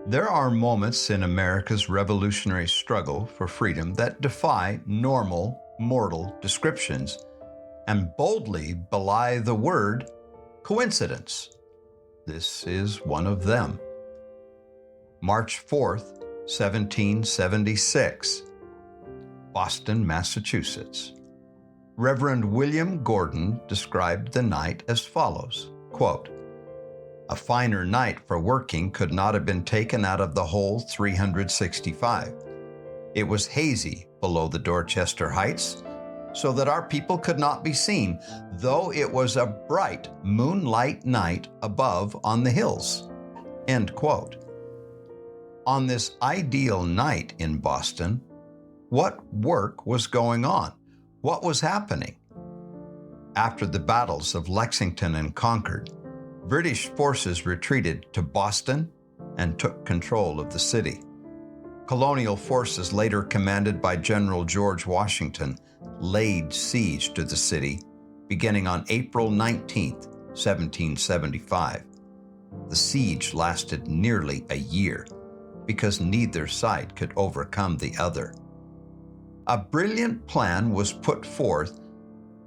There are moments in America's revolutionary struggle for freedom that defy normal, mortal descriptions and boldly belie the word coincidence. This is one of them. March 4th, 1776, Boston, Massachusetts. Reverend William Gordon described the night as follows, quote, "A finer night for working could not have been taken out of the whole 365. It was hazy below the Dorchester Heights, so that our people could not be seen, though it was a bright moonlight night above on the hills." End quote. On this ideal night in Boston, what work was going on? What was happening? After the battles of Lexington and Concord, British forces retreated to Boston and took control of the city. Colonial forces, later commanded by General George Washington, laid siege to the city beginning on April 19, 1775. The siege lasted nearly a year because neither side could overcome the other. A brilliant plan was put forth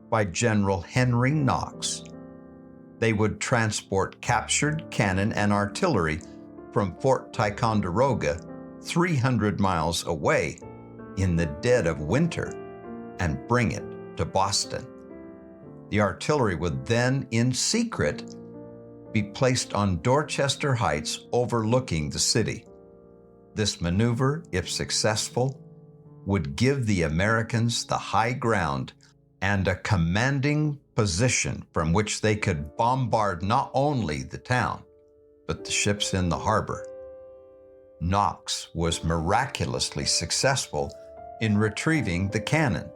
by General Henry Knox. They would transport captured cannon and artillery from Fort Ticonderoga, 300 miles away, in the dead of winter and bring it to Boston. The artillery would then, in secret, be placed on Dorchester Heights overlooking the city. This maneuver, if successful, would give the Americans the high ground and a commanding position from which they could bombard not only the town, but the ships in the harbor. Knox was miraculously successful in retrieving the cannon.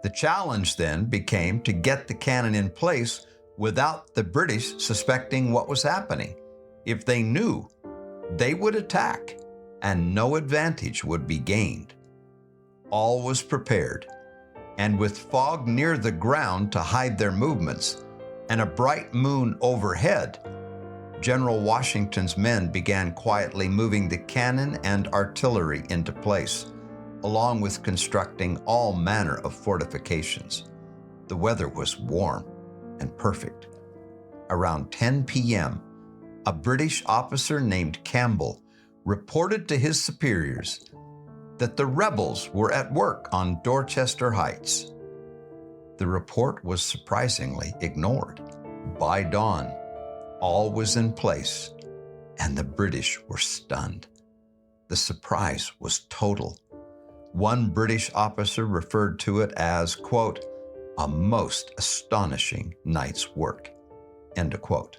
The challenge then became to get the cannon in place without the British suspecting what was happening. If they knew, they would attack, and no advantage would be gained. All was prepared, and with fog near the ground to hide their movements and a bright moon overhead, General Washington's men began quietly moving the cannon and artillery into place, along with constructing all manner of fortifications. The weather was warm and perfect. Around 10 p.m., a British officer named Campbell reported to his superiors that the rebels were at work on Dorchester Heights. The report was surprisingly ignored. By dawn, all was in place, and the British were stunned. The surprise was total. One British officer referred to it as, quote, "a most astonishing night's work," end quote.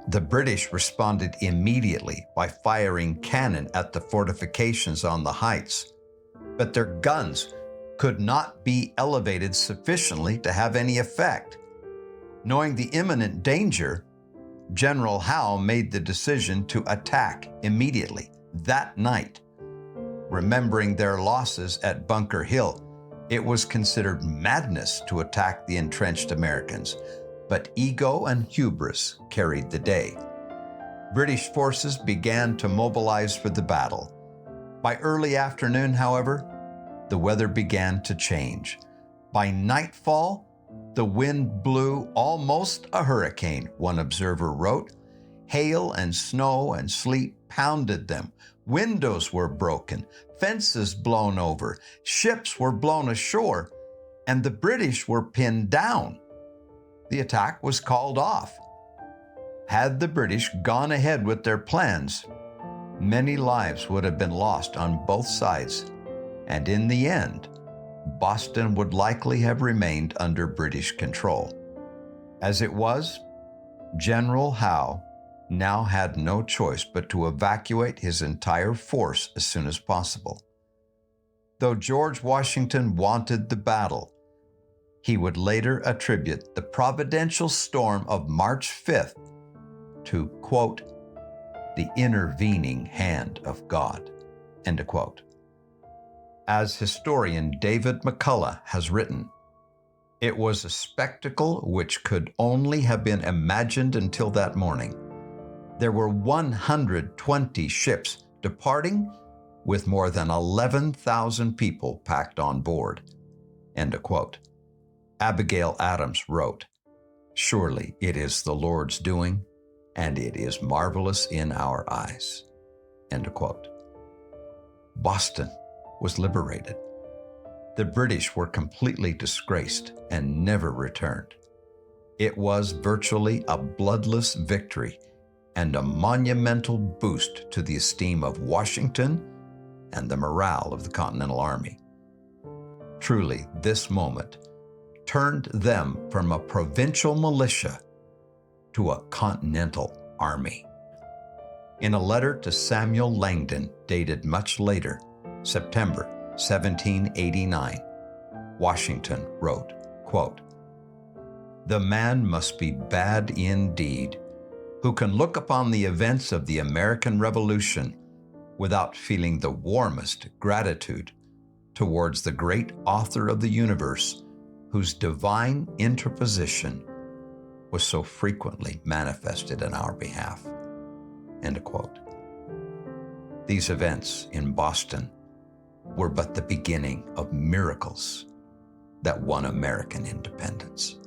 The British responded immediately by firing cannon at the fortifications on the heights, but their guns could not be elevated sufficiently to have any effect. Knowing the imminent danger, General Howe made the decision to attack immediately that night. Remembering their losses at Bunker Hill, it was considered madness to attack the entrenched Americans, but ego and hubris carried the day. British forces began to mobilize for the battle. By early afternoon, however, the weather began to change. By nightfall, the wind blew almost a hurricane, one observer wrote. Hail and snow and sleet pounded them. Windows were broken, fences blown over, ships were blown ashore, and the British were pinned down. The attack was called off. Had the British gone ahead with their plans, many lives would have been lost on both sides, and in the end, Boston would likely have remained under British control. As it was, General Howe now had no choice but to evacuate his entire force as soon as possible. Though George Washington wanted the battle, he would later attribute the providential storm of March 5th to, quote, "the intervening hand of God," end quote. As historian David McCullough has written, it was a spectacle which could only have been imagined until that morning. There were 120 ships departing with more than 11,000 people packed on board. End of quote. Abigail Adams wrote, "Surely it is the Lord's doing, and it is marvelous in our eyes." End of quote. Boston was liberated. The British were completely disgraced and never returned. It was virtually a bloodless victory and a monumental boost to the esteem of Washington and the morale of the Continental Army. Truly, this moment turned them from a provincial militia to a continental army. In a letter to Samuel Langdon, dated much later, September 1789, Washington wrote, quote, "The man must be bad indeed who can look upon the events of the American Revolution without feeling the warmest gratitude towards the great author of the universe, whose divine interposition was so frequently manifested in our behalf." End of quote. These events in Boston were but the beginning of miracles that won American independence.